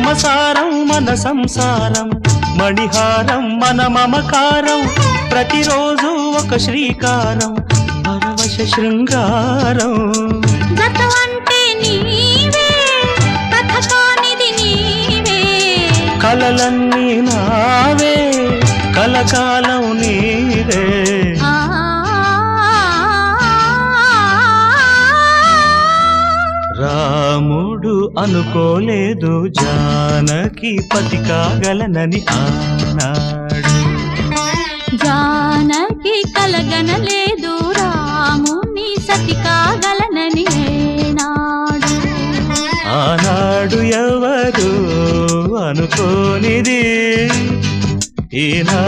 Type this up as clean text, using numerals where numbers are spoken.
మమసారం మన సంసారం, మణిహారం మన మమకారం, ప్రతిరోజు ఒక శ్రీకారం, పరవశ శృంగారం. గతమంటే నీవే, కథ కానిది నీవే, కలలన్నీ నావే, కలకాలం నీవే. రాముడు అనుకోలేదు జానకి పతి కాగలనని ఆనాడు, జానకి కలగనలేదు రాముని సతి కాగలనని ఏనాడు. ఆనాడు ఎవరు అనుకోనిది ఈనా